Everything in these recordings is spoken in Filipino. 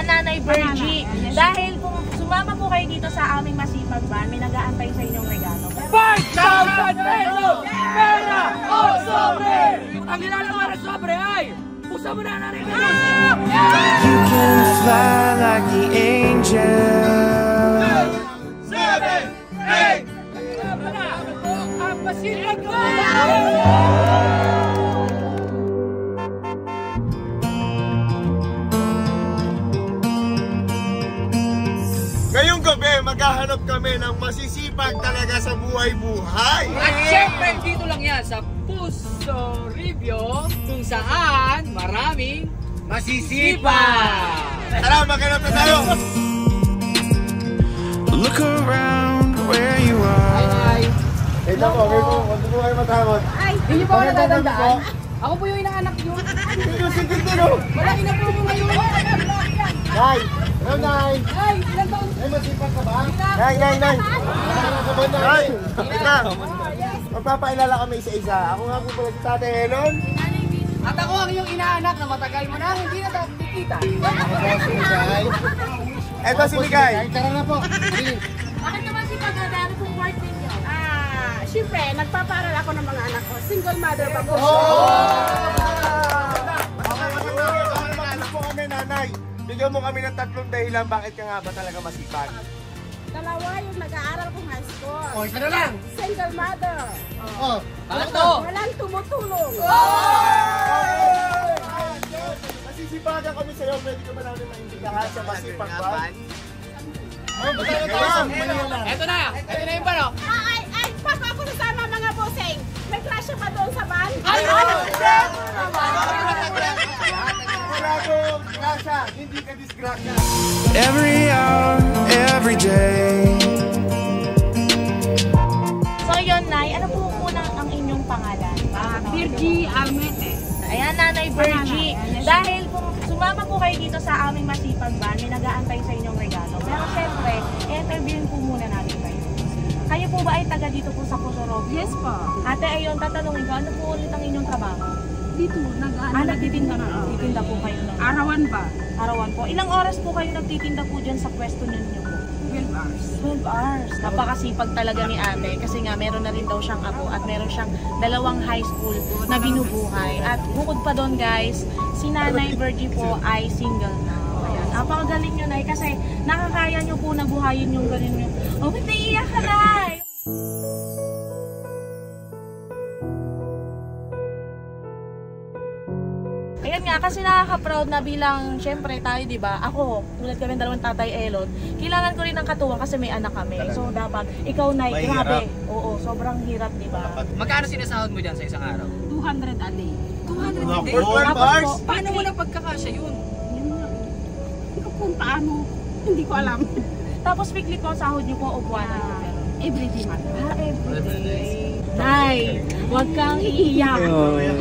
Ayan, Nanay Virgie. Dahil kung sumama po kayo dito sa aming masipag van, may nag-aantay sa inyong regalo. 5,000 pesos! Pera o sobre! Ang nilalawar ng sobre ay pusa mo na Nanay Virgie! You can fly like the angel. 7, 8! Ang masipag van! Ngayong gabi, maghahanap kami ng masisipag talaga sa buhay-buhay. At syempre, dito lang yan sa Puso Review kung saan maraming masisipag. Tara, maghanap na tayo! Look around where you are. Eh, ako, huwag po kayo matakot. Hindi niyo pa ako natatandaan? Ako po yung inaanak nyo. Sige, no? Wala ina po mo ngayon. Nay! Hello, Nay! Ay, ilan taon? Ay, masipag ka ba? Nay! Nay! Ika! Magpapailala kami isa-isa. Ako nga po pala si Tate Helen. At ako ang iyong inaanak na matagal mo na hindi na tayo nakikita. Eto si Migay. Tara na po. Bakit naman si pag-adari kung work ninyo? Siyempre, nagpaparal ako ng mga anak ko. Single mother pa po. Anak po kami, Nanay. Bigyan mo kami ng 3 dahilan bakit ka nga ba talaga masipag. Dalawa yung nag-aaral kong high school. O, isa na lang. Single mother. Oh. Bakto! Walang tumutulong. Masisipagan kami sa'yo. Pwede ka ba namin maintindihan sa masipag ba? Eto na yung pano. Ay, papa ako sasama mga bossing. May crush pa doon sa van. Wala kong grasya. Hindi ka disgrasya. Every hour, every day. So yun, Nay, ano po muna ang inyong pangalan? Virgie Almete. Ayan, Nanay Virgie. Dahil kung sumama po kayo dito sa aming masipag van, may nag-aantay sa inyong regalo. Pero syempre, interviewin po muna natin kayo. Kayo po ba ay taga dito po sa Puso Review? Yes po. Ate, ayun, tatanungin ko, ano po ulit ang inyong trabaho? Dito, Nagtitinda na. Nagtitinda po kayo ng Arawan ba? arawan po. Ilang oras po kayo nagtitinda po dyan sa pwesto ninyo po? 12 hours. 12 hours. Napakasipag talaga ni ate kasi nga meron na rin daw siyang apo at meron siyang 2 high school na binubuhay. At bukod pa doon guys, si Nanay Virgie po ay single na. Ayan. Napakagaling nyo, Nay, kasi nakakaya nyo po na buhayin yung ganun nyo. Oh, ba't naiiyak ka, Nay? Ayan nga, kasi nakaka-proud na bilang, syempre tayo, di ba? Ako, tulad kami dalawang tatay Elon, kailangan ko rin ng katuwang kasi may anak kami. So dapat, ikaw na, grabe. Oo, sobrang hirap, di ba? Magkano sinasahod mo dyan sa isang araw? 200 a day. 200 a day? For 12 hours? Paano mo na pagkakasya yun? Yun nga. Hindi ko kung paano. Hindi ko alam. Tapos weekly po ang sahod niyo po o buwanan niyo? Everyday man. Everyday. Nay, huwag kang iiyak.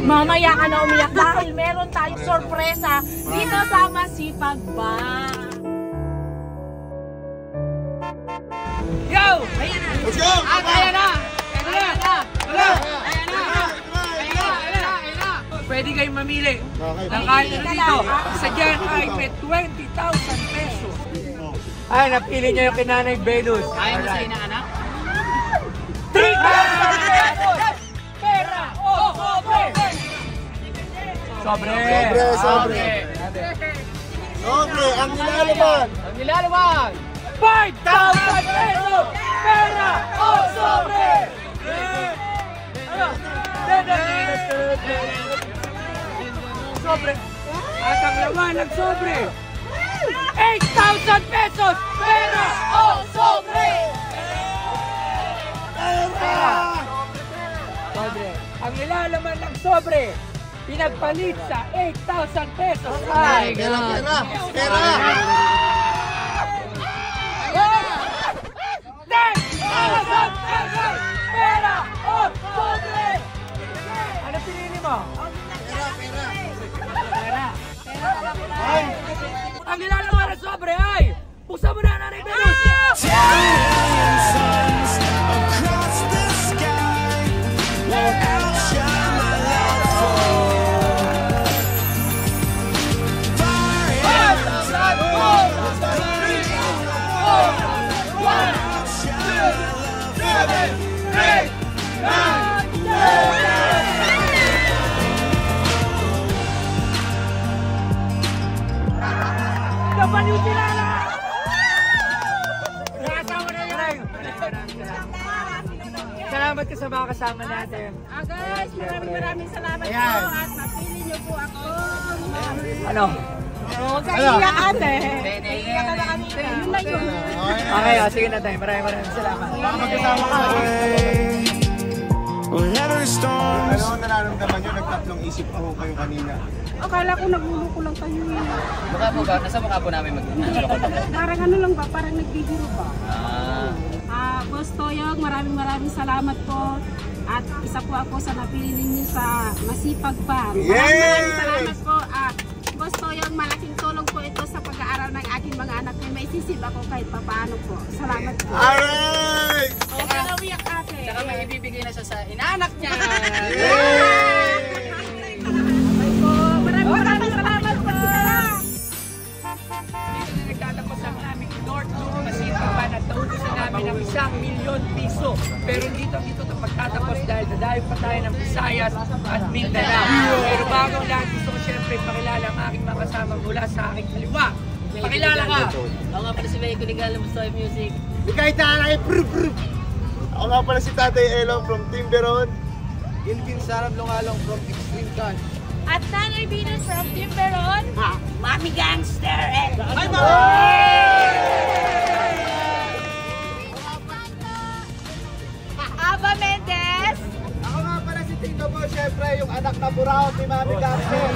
Mamaya ka na umiyak dahil meron tayong sorpresa dito sa Masipag Ba. Yo! Let's go! At ayan na! Ayan na! Ayan na! Pwede kayong mamili ng kahit ano dito. Isa dyan ay may 20,000 pesos. Ay, napili niya yung kinanay Venus. Kaya mo sa inaanak? 3,000 pesos! Pera o sobre! Sobre! Sobre! Ang nilalaman! Ang nilalaman! 5,000 pesos! Pera o sobre! Sobre! At ang laman ng sobre! 8,000 pesos! Pera o sobre! Sobre! Ang nilalaman ng sobre! Pinagpalit sa 8,000 pesos! Ay! Pera! Pera! 10,000 pesos! Pera o sobre! Ano pinili mo? Pera! Ay! Ang nilalaman ng sobre ay pusa mo na Nanay Venus! Million suns across the sky won't outshine my love for you. Fire in the Baliw Kilala! Kasama na yun! Salamat ka sa mga kasama natin. Guys, maraming salamat po at napili niyo po ako. Ano? Huwag ka iiyak ate. Iiyak ka na kanina. Yun na yun. Okay, sige na tayo. Maraming salamat. Magkasama ka. Whenever the storms Ano ang nararamdaman nyo? Nagtatlong isip po kayo kanina. Akala ko nagluloko lang kayo eh. Mukha po ba? Nasa mukha po namin mag-loko. Parang ano lang ba? Parang nagbibiro ba? Boss Toyog, maraming salamat po. At isa po ako sa napili ninyo sa Masipag pa. Maraming salamat po. Boss Toyog, malaking tulong po ito sa pag-aaral ng aking mga anak. May sisib ako kahit papaano po. Salamat po. Alright! Okay na umiyak ate. Saka may ibibigay na siya sa inaanak niya. Maraming salamat po. Dito na nagtatapos ang aming North Loop Masipag pa na taubusin namin ng 1,000,000 piso. Pero dito ito magtatapos dahil dadayo pa tayo ng Visayas at Mindanao. Pero bago lahat gusto ko syempre pakilala ang aking mga kasama mula sa aking kaliwa. Pakilala ka! Ako nga pala si May Kuligala, Mustoy Music. Ikay tanay! Ako nga pala si Tatay Elong from Timberon. Ilvin Sarab Longalong from Extreme Cash. At Nanay Venus from Timberon. Mami Gangster. Ay, Aba Mendez. Ako nga pala si Tito Bo, syempre yung anak na buraot ni Mami Garcia.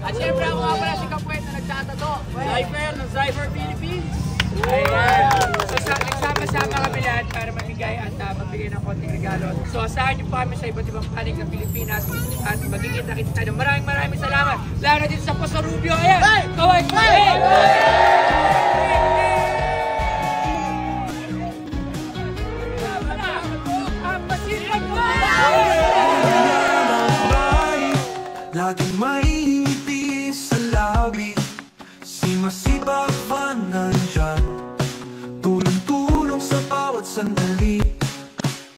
At syempre ako nga pala si Kapwet na nagtatato. Zyper ng Zyper Philippines. Ayan. So nagsama-sama kami lahat para mamigay at magbigay ng konting regalo. So asahan niyo po kami sa iba't ibang panig ng Pilipinas at magkikita-kita tayo. Maraming salamat. Lalo na dito sa Poso Rubio. Ayan! Kaway! laging may ngiti sa labi. Si Masipag pa nandyan.